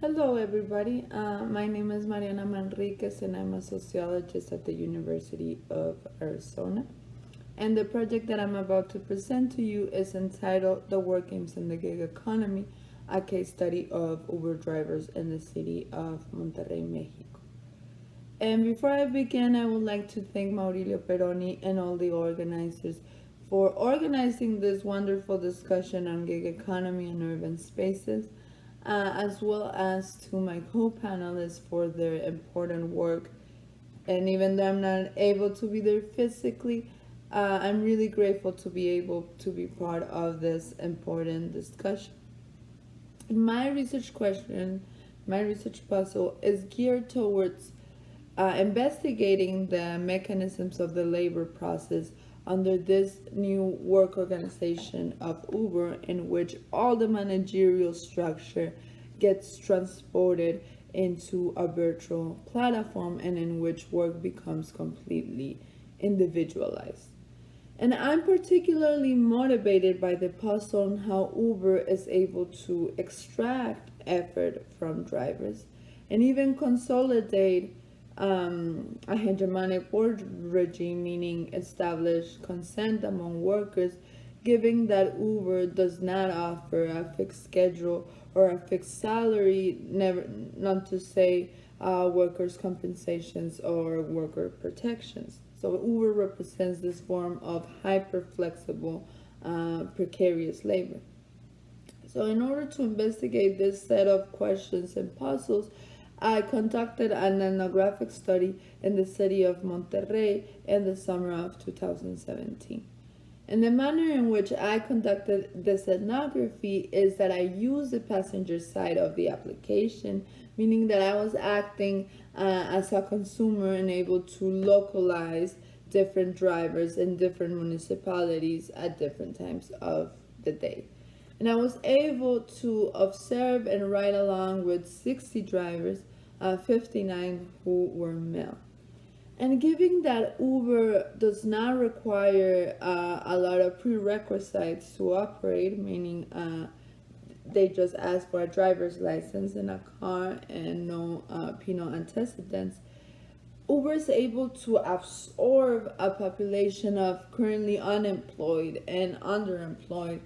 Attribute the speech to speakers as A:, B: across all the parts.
A: Hello, everybody. My name is Mariana Manriquez, and I'm a sociologist at the University of Arizona. And the project that I'm about to present to you is entitled The Work Games and the Gig Economy, a case study of Uber drivers in the city of Monterrey, Mexico. And before I begin, I would like to thank Maurilio Peroni and all the organizers for organizing this wonderful discussion on gig economy and urban spaces, as well as to my co-panelists for their important work. And even though I'm not able to be there physically, I'm really grateful to be able to be part of this important discussion. My research question, my research puzzle is geared towards investigating the mechanisms of the labor process under this new work organization of Uber, in which all the managerial structure gets transported into a virtual platform and in which work becomes completely individualized. And I'm particularly motivated by the puzzle on how Uber is able to extract effort from drivers and even consolidate a hegemonic board regime, meaning establish consent among workers, given that Uber does not offer a fixed schedule or a fixed salary, never, not to say workers' compensations or worker protections. So Uber represents this form of hyper-flexible, precarious labor. So in order to investigate this set of questions and puzzles, I conducted an ethnographic study in the city of Monterrey in the summer of 2017. And the manner in which I conducted this ethnography is that I used the passenger side of the application, meaning that I was acting as a consumer and able to localize different drivers in different municipalities at different times of the day. And I was able to observe and ride along with 60 drivers, 59 who were male. And given that Uber does not require a lot of prerequisites to operate, meaning they just ask for a driver's license and a car and no penal antecedents, Uber is able to absorb a population of currently unemployed and underemployed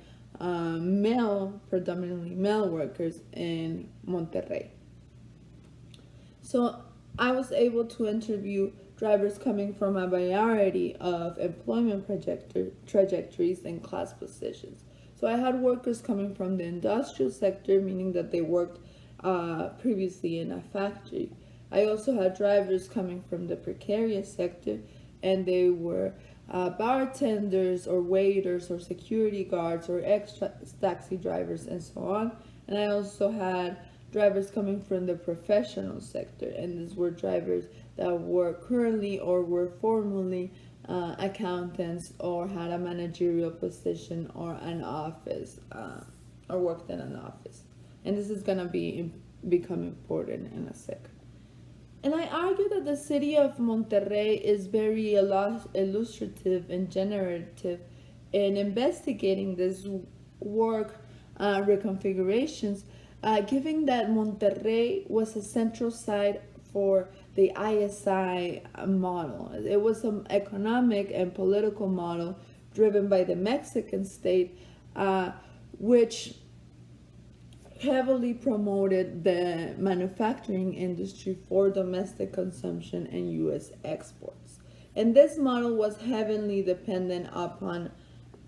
A: predominantly male workers in Monterrey. So I was able to interview drivers coming from a variety of employment trajectories and class positions. So I had workers coming from the industrial sector, meaning that they worked previously in a factory. I also had drivers coming from the precarious sector, and they were bartenders or waiters or security guards or extra taxi drivers and so on. And I also had drivers coming from the professional sector, and these were drivers that were currently or were formerly accountants or had a managerial position or an office or worked in an office. And this is going to become important in a second. And I argue that the city of Monterrey is very illustrative and generative in investigating this work reconfigurations, given that Monterrey was a central site for the ISI model. It was an economic and political model driven by the Mexican state, which heavily promoted the manufacturing industry for domestic consumption and U.S. exports. And this model was heavily dependent upon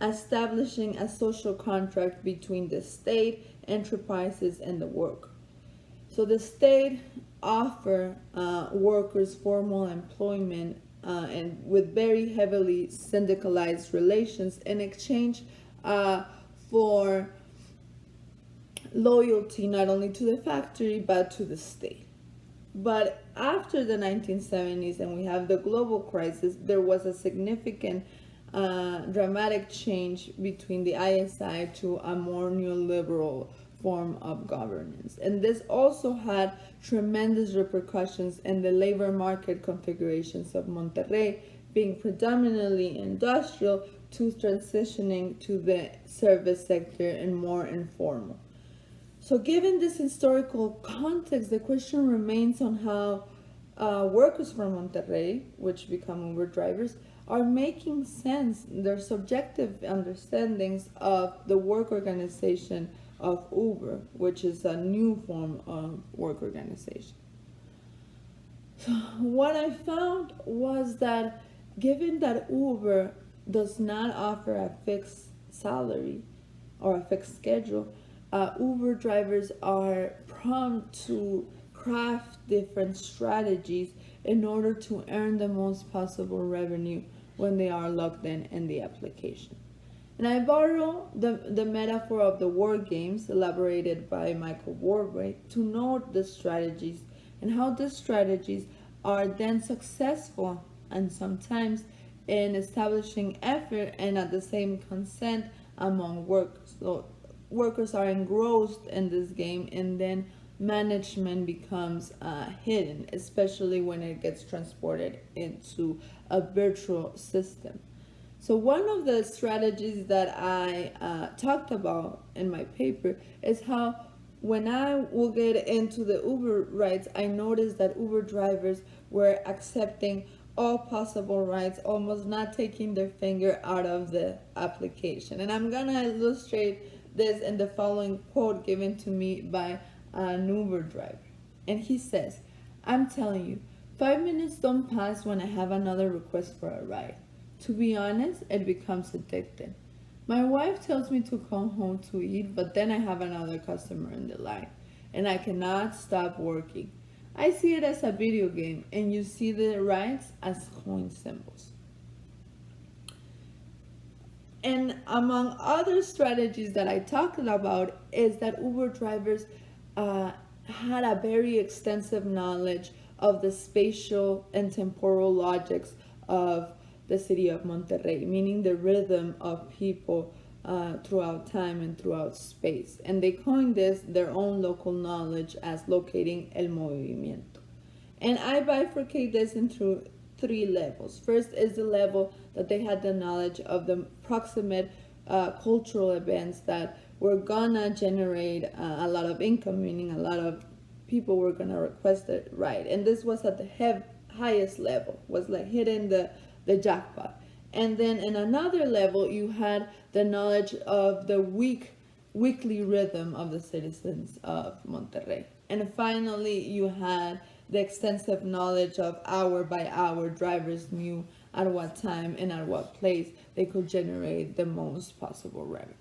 A: establishing a social contract between the state, enterprises, and the worker. So the state offered workers formal employment and with very heavily syndicalized relations in exchange for loyalty not only to the factory but to the state. But after the 1970s and we have the global crisis, there was a significant dramatic change between the ISI to a more neoliberal form of governance. And this also had tremendous repercussions in the labor market configurations of Monterrey, being predominantly industrial to transitioning to the service sector and more informal. So given this historical context, the question remains on how workers from Monterrey, which become Uber drivers, are making sense, their subjective understandings of the work organization of Uber, which is a new form of work organization. So what I found was that given that Uber does not offer a fixed salary or a fixed schedule, Uber drivers are prompt to craft different strategies in order to earn the most possible revenue when they are logged in the application. And I borrow the metaphor of the war games elaborated by Michael Warbright to note the strategies and how these strategies are then successful and sometimes in establishing effort and at the same consent among workers. So workers are engrossed in this game, and then management becomes hidden, especially when it gets transported into a virtual system. So one of the strategies that I talked about in my paper is how when I will get into the Uber rides, I noticed that Uber drivers were accepting all possible rides, almost not taking their finger out of the application. And I'm gonna illustrate this in the following quote given to me by an Uber driver. And he says, "I'm telling you, 5 minutes don't pass when I have another request for a ride. To be honest, it becomes addicting. My wife tells me to come home to eat, but then I have another customer in the line, and I cannot stop working. I see it as a video game, and you see the rides as coin symbols." And among other strategies that I talked about is that Uber drivers had a very extensive knowledge of the spatial and temporal logics of the city of Monterrey, meaning the rhythm of people throughout time and throughout space. And they coined this their own local knowledge as locating el movimiento. And I bifurcate this into 3 levels. First is the level that they had the knowledge of the proximate cultural events that were gonna generate a lot of income, meaning a lot of people were gonna request it, right? And this was at the highest level, was like hitting the jackpot. And then in another level, you had the knowledge of the weekly rhythm of the citizens of Monterrey. And finally, you had the extensive knowledge of hour by hour drivers knew at what time and at what place they could generate the most possible revenue.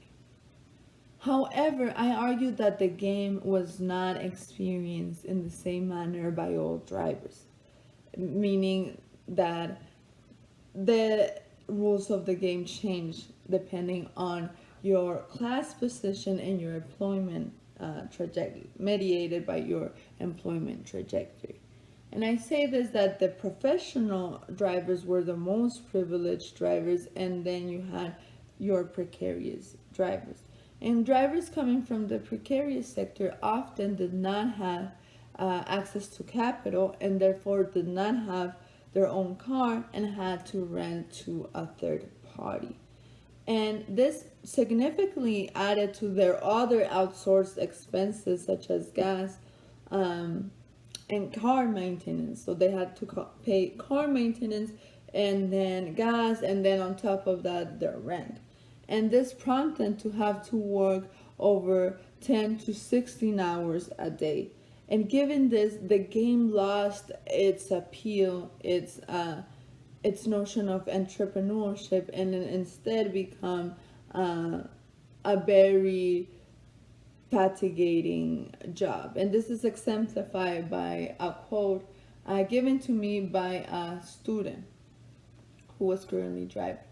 A: However, I argue that the game was not experienced in the same manner by all drivers, meaning that the rules of the game change depending on your class position and your employment trajectory, mediated by your employment trajectory. And I say this that the professional drivers were the most privileged drivers, and then you had your precarious drivers. And drivers coming from the precarious sector often did not have access to capital, and therefore did not have their own car and had to rent to a third party. And this significantly added to their other outsourced expenses such as gas and car maintenance. So they had to pay car maintenance and then gas, and then on top of that their rent. And this prompted them to have to work over 10 to 16 hours a day. And given this, the game lost its appeal, its notion of entrepreneurship, and instead become a very fatiguing job. And this is exemplified by a quote given to me by a student who was currently driving.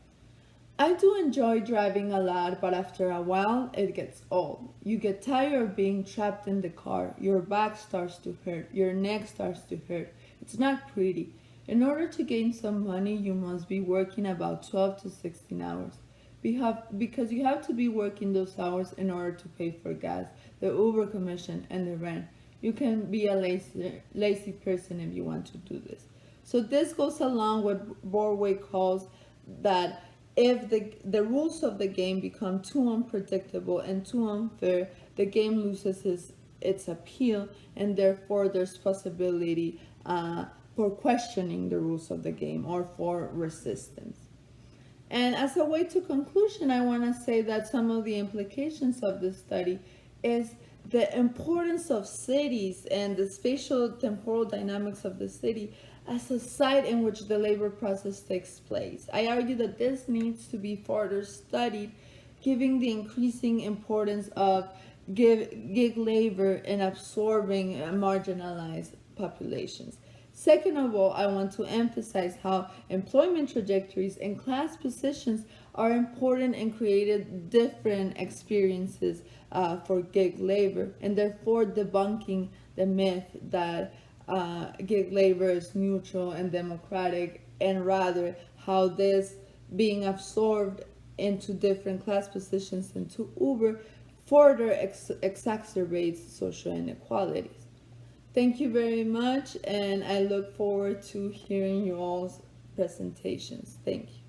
A: "I do enjoy driving a lot, but after a while it gets old. You get tired of being trapped in the car. Your back starts to hurt. Your neck starts to hurt. It's not pretty. In order to gain some money, you must be working about 12 to 16 hours. Because you have to be working those hours in order to pay for gas, the Uber commission, and the rent. You can be a lazy person if you want to do this." So this goes along with Borway calls that if the rules of the game become too unpredictable and too unfair, the game loses its appeal, and therefore there's possibility for questioning the rules of the game or for resistance. And as a way to conclusion, I want to say that some of the implications of this study is the importance of cities and the spatial temporal dynamics of the city as a site in which the labor process takes place. I argue that this needs to be further studied, given the increasing importance of gig labor in absorbing marginalized populations. Second of all, I want to emphasize how employment trajectories and class positions are important in creating different experiences for gig labor, and therefore debunking the myth that gig labor is neutral and democratic, and rather how this being absorbed into different class positions into Uber further exacerbates social inequalities. Thank you very much, and I look forward to hearing you all's presentations. Thank you.